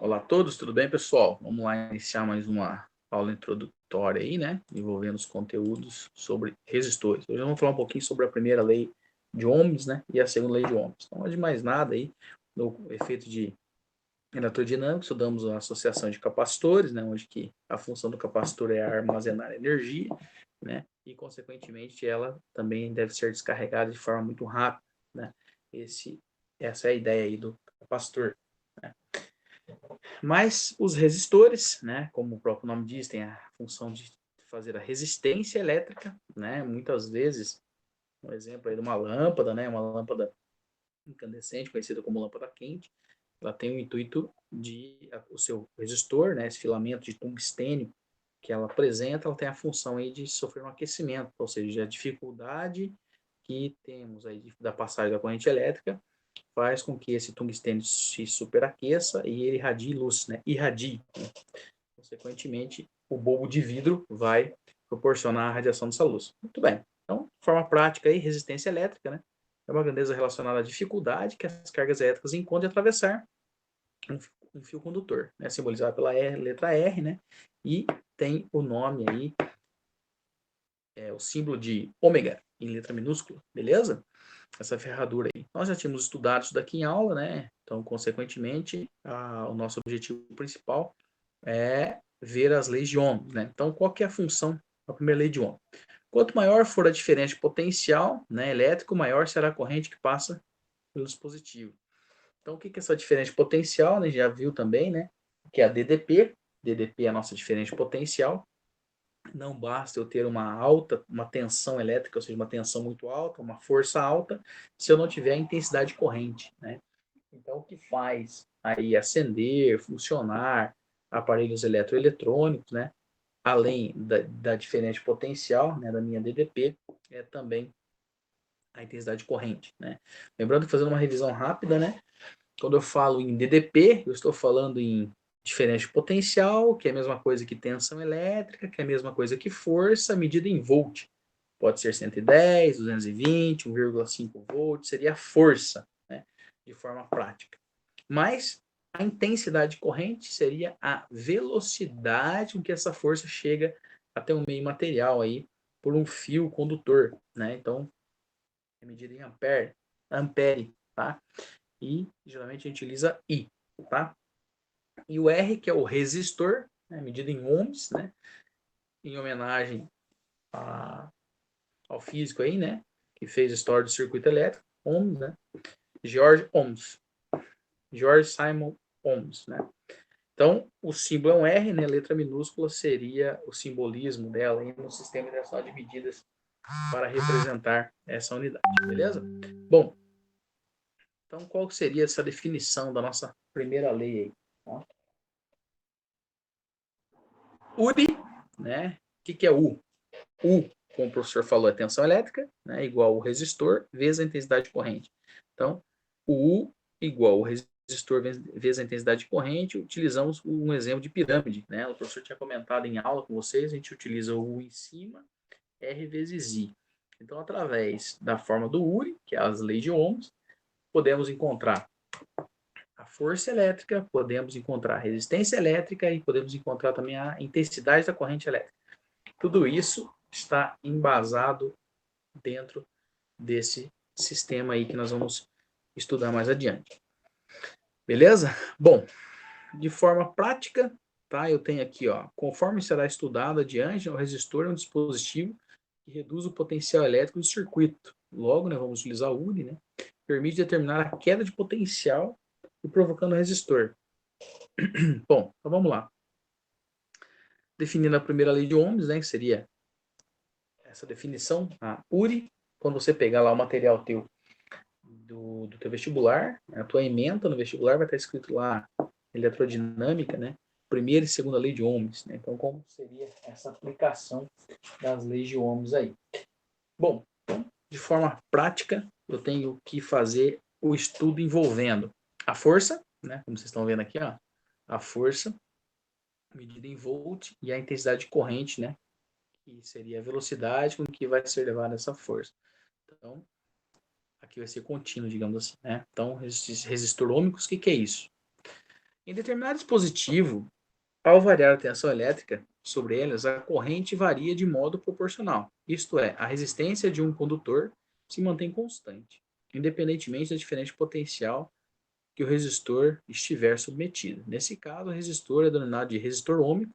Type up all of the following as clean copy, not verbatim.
Olá a todos, tudo bem, pessoal? Vamos lá iniciar mais uma aula introdutória aí, né? Envolvendo os conteúdos sobre resistores. Hoje vamos falar um pouquinho sobre a primeira lei de Ohms, né? E a segunda lei de Ohms. Então, antes de mais nada aí, no efeito de eletrodinâmica, estudamos a associação de capacitores, né? Onde que a função do capacitor é armazenar energia, né? E, consequentemente, ela também deve ser descarregada de forma muito rápida, né? Essa é a ideia aí do capacitor. Mas os resistores, né, como o próprio nome diz, tem a função de fazer a resistência elétrica, né? Muitas vezes, um exemplo aí de uma lâmpada, né, uma lâmpada incandescente, conhecida como lâmpada quente, ela tem o intuito de o seu resistor, né, esse filamento de tungstênio que ela apresenta, ela tem a função aí de sofrer um aquecimento, ou seja, a dificuldade que temos aí da passagem da corrente elétrica faz com que esse tungstênio se superaqueça e ele irradie luz, né? Irradie. Consequentemente, o bulbo de vidro vai proporcionar a radiação dessa luz. Muito bem. Então, de forma prática, aí, resistência elétrica, né? É uma grandeza relacionada à dificuldade que as cargas elétricas encontram de atravessar um fio condutor, né? Simbolizado pela letra R, né? E tem o nome aí, o símbolo de ômega, em letra minúscula, beleza? Essa ferradura aí. Nós já tínhamos estudado isso daqui em aula, né? Então, consequentemente, o nosso objetivo principal é ver as leis de Ohm, né? Então, qual que é a função da primeira lei de Ohm? Quanto maior for a diferença de potencial, né, elétrico, maior será a corrente que passa pelo dispositivo. Então, o que é essa diferença de potencial? Né? Já viu também, né? Que é a DDP. DDP é a nossa diferença de potencial. Não basta eu ter uma tensão elétrica, ou seja, uma tensão muito alta, uma força alta, se eu não tiver a intensidade corrente, né? Então, o que faz aí acender, funcionar aparelhos eletroeletrônicos, né? Além da diferente potencial, né, da minha DDP, é também a intensidade corrente, né? Lembrando que fazendo uma revisão rápida, né? Quando eu falo em DDP, eu estou falando em diferença de potencial, que é a mesma coisa que tensão elétrica, que é a mesma coisa que força, medida em volt. Pode ser 110, 220, 1,5 volt, seria a força, né, de forma prática. Mas a intensidade corrente seria a velocidade com que essa força chega até um meio material aí por um fio condutor, né? Então, é medida em ampere, tá? E geralmente a gente utiliza I, tá? E o R, que é o resistor, né, medido em ohms, né? Em homenagem ao físico aí, né? Que fez a história do circuito elétrico, Ohms, né? George Ohms. George Simon Ohms, né? Então, o símbolo é um R, né? Letra minúscula seria o simbolismo dela aí no sistema internacional de medidas para representar essa unidade, beleza? Bom, então qual seria essa definição da nossa primeira lei aí? Tá? URI, né? O que é U? U, como o professor falou, é tensão elétrica, né? Igual o resistor vezes a intensidade corrente. Então, o U igual o resistor vezes a intensidade corrente, utilizamos um exemplo de pirâmide, né? O professor tinha comentado em aula com vocês, a gente utiliza o U em cima, R vezes I. Então, através da forma do URI, que é as leis de Ohms, podemos encontrar a força elétrica, podemos encontrar a resistência elétrica e podemos encontrar também a intensidade da corrente elétrica. Tudo isso está embasado dentro desse sistema aí que nós vamos estudar mais adiante. Beleza? Bom, de forma prática, tá? Eu tenho aqui, ó, conforme será estudado adiante, o resistor é um dispositivo que reduz o potencial elétrico do circuito. Logo, né, vamos utilizar o UNI, né? Permite determinar a queda de potencial e provocando o resistor. Bom, então vamos lá. Definindo a primeira lei de Ohms, né, que seria essa definição, a URI, quando você pegar lá o material teu do teu vestibular, a tua ementa no vestibular vai estar escrito lá eletrodinâmica, né? Primeira e segunda lei de Ohms, né? Então, como seria essa aplicação das leis de Ohms aí? Bom, de forma prática, eu tenho que fazer o estudo envolvendo a força, né? Como vocês estão vendo aqui, ó, a força medida em volt e a intensidade de corrente, né? Que seria a velocidade com que vai ser levada essa força. Então, aqui vai ser contínuo, digamos assim, né? Então, resistor ômicos, o que é isso? Em determinado dispositivo, ao variar a tensão elétrica sobre elas, a corrente varia de modo proporcional. Isto é, a resistência de um condutor se mantém constante, independentemente da diferente potencial que o resistor estiver submetido. Nesse caso, o resistor é denominado de resistor ôhmico.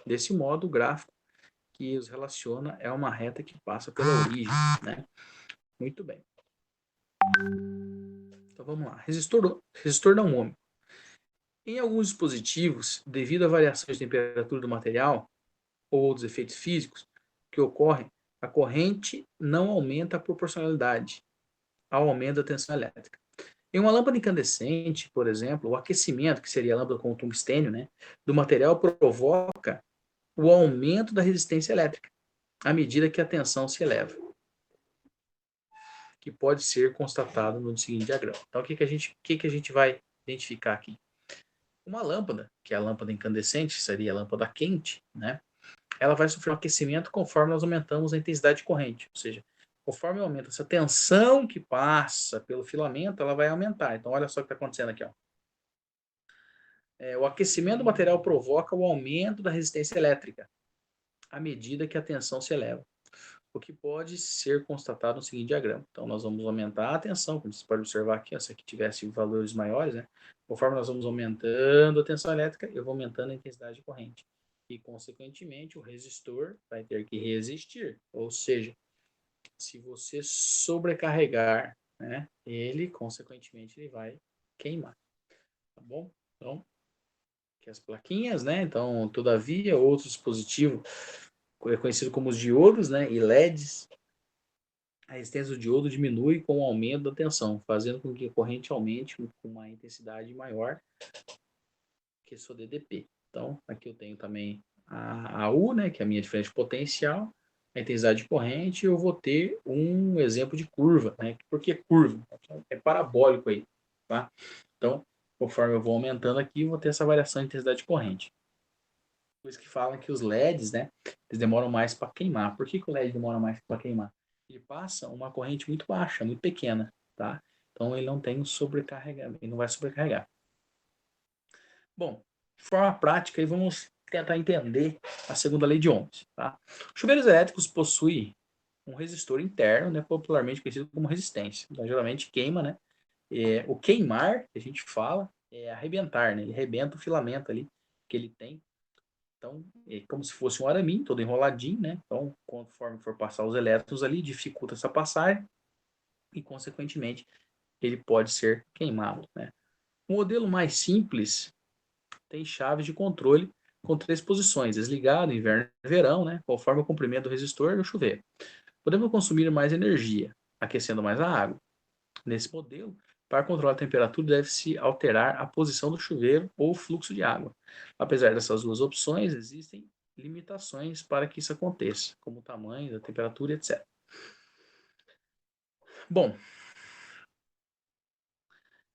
Desse modo, o gráfico que os relaciona é uma reta que passa pela origem, né? Muito bem. Então vamos lá. Resistor não ôhmico. Em alguns dispositivos, devido a variações de temperatura do material ou outros efeitos físicos que ocorrem, a corrente não aumenta a proporcionalidade ao aumento da tensão elétrica. Em uma lâmpada incandescente, por exemplo, o aquecimento, que seria a lâmpada com tungstênio, né, do material provoca o aumento da resistência elétrica à medida que a tensão se eleva, que pode ser constatado no seguinte diagrama. Então, o que a gente vai identificar aqui? Uma lâmpada, que é a lâmpada incandescente, seria a lâmpada quente, né? Ela vai sofrer um aquecimento conforme nós aumentamos a intensidade de corrente. Ou seja, conforme aumenta essa tensão que passa pelo filamento, ela vai aumentar. Então, olha só o que está acontecendo aqui. Ó. O aquecimento do material provoca o aumento da resistência elétrica à medida que a tensão se eleva, o que pode ser constatado no seguinte diagrama. Então, nós vamos aumentar a tensão, como você pode observar aqui, ó, se aqui tivesse valores maiores, né? Conforme nós vamos aumentando a tensão elétrica, eu vou aumentando a intensidade de corrente. E, consequentemente, o resistor vai ter que resistir. Ou seja, se você sobrecarregar, né, ele, consequentemente, ele vai queimar. Tá bom? Então, aqui as plaquinhas, né? Então, todavia, outro dispositivo conhecido como os diodos, né, e LEDs, a resistência do diodo diminui com o aumento da tensão, fazendo com que a corrente aumente com uma intensidade maior que sua DDP. Então, aqui eu tenho também a U, né, que é a minha diferença potencial, a intensidade de corrente, e eu vou ter um exemplo de curva, né? Por que curva? É parabólico aí, tá? Então, conforme eu vou aumentando aqui, eu vou ter essa variação de intensidade de corrente. Por isso que falam que os LEDs, né, eles demoram mais para queimar. Por que o LED demora mais para queimar? Ele passa uma corrente muito baixa, muito pequena, tá? Então ele não tem um sobrecarregamento, ele não vai sobrecarregar. Bom, de forma prática, aí vamos tentar entender a segunda lei de Ohms, tá? Chuveiros elétricos possuem um resistor interno, né, popularmente conhecido como resistência. Então geralmente queima, né? O queimar, que a gente fala, é arrebentar, né? Ele arrebenta o filamento ali que ele tem. Então, é como se fosse um araminho, todo enroladinho, né? Então, conforme for passar os elétrons ali, dificulta essa passagem e, consequentemente, ele pode ser queimado, né? O modelo mais simples tem chaves de controle com 3 posições, desligado, inverno e verão, né? Conforme o comprimento do resistor do chuveiro. Podemos consumir mais energia, aquecendo mais a água. Nesse modelo, para controlar a temperatura, deve-se alterar a posição do chuveiro ou o fluxo de água. Apesar dessas duas opções, existem limitações para que isso aconteça, como o tamanho, a temperatura, etc. Bom,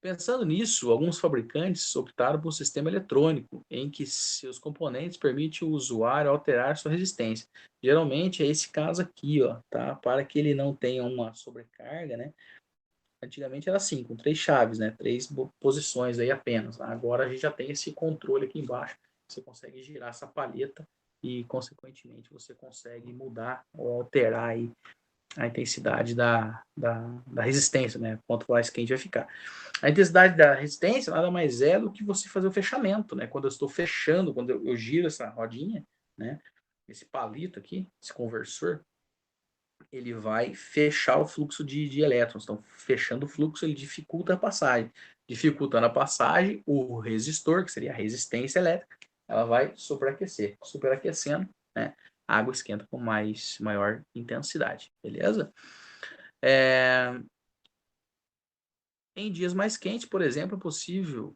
pensando nisso, alguns fabricantes optaram por um sistema eletrônico, em que seus componentes permitem o usuário alterar sua resistência. Geralmente é esse caso aqui, ó, tá? Para que ele não tenha uma sobrecarga, né? Antigamente era assim, com 3 chaves, né? 3 posições aí apenas. Agora a gente já tem esse controle aqui embaixo. Você consegue girar essa palheta e, consequentemente, você consegue mudar ou alterar aí a intensidade da resistência, né? Quanto mais quente vai ficar. A intensidade da resistência nada mais é do que você fazer o fechamento, né? Quando eu estou fechando, quando eu giro essa rodinha, né? Esse palito aqui, esse conversor, ele vai fechar o fluxo de elétrons. Então, fechando o fluxo, ele dificulta a passagem. Dificultando a passagem, o resistor, que seria a resistência elétrica, ela vai superaquecer. Superaquecendo, né, a água esquenta com maior intensidade. Beleza? Em dias mais quentes, por exemplo, é possível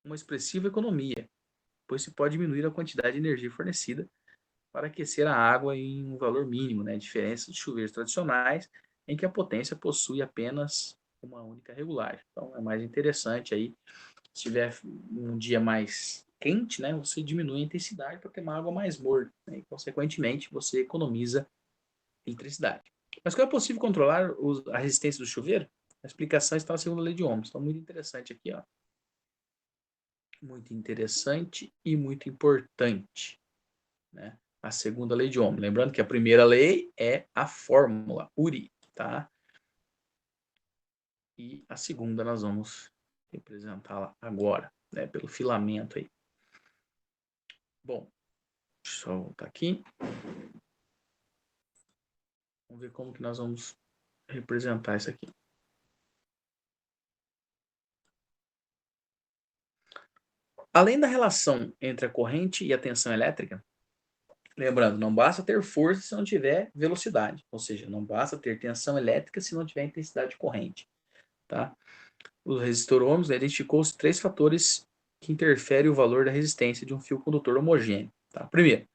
uma expressiva economia, pois se pode diminuir a quantidade de energia fornecida para aquecer a água em um valor mínimo, né? Diferença de chuveiros tradicionais, em que a potência possui apenas uma única regulagem. Então é mais interessante aí, se tiver um dia mais quente, né? Você diminui a intensidade para ter uma água mais morna, né? E consequentemente você economiza eletricidade. Mas como é possível controlar a resistência do chuveiro? A explicação está na segunda lei de Ohms. Então muito interessante aqui, ó. muito interessante e muito importante, né? A segunda lei de Ohm. Lembrando que a primeira lei é a fórmula URI, tá? E a segunda nós vamos representá-la agora, né? Pelo filamento aí. Bom, deixa eu voltar aqui. Vamos ver como que nós vamos representar isso aqui. Além da relação entre a corrente e a tensão elétrica, lembrando, não basta ter força se não tiver velocidade, ou seja, não basta ter tensão elétrica se não tiver intensidade de corrente, tá? O resistor ohms identificou os 3 fatores que interferem o valor da resistência de um fio condutor homogêneo, tá? Primeiro,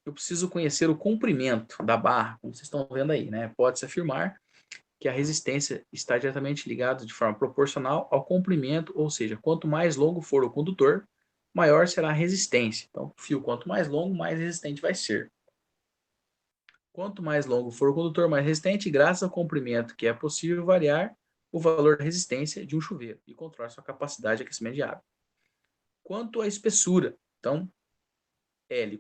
eu preciso conhecer o comprimento da barra, como vocês estão vendo aí, né? Pode-se afirmar que a resistência está diretamente ligada de forma proporcional ao comprimento, ou seja, quanto mais longo for o condutor, maior será a resistência. Então, o fio quanto mais longo, mais resistente vai ser. Quanto mais longo for o condutor, mais resistente, graças ao comprimento que é possível variar o valor da resistência de um chuveiro e controlar sua capacidade de aquecimento de água. Quanto à espessura, então, L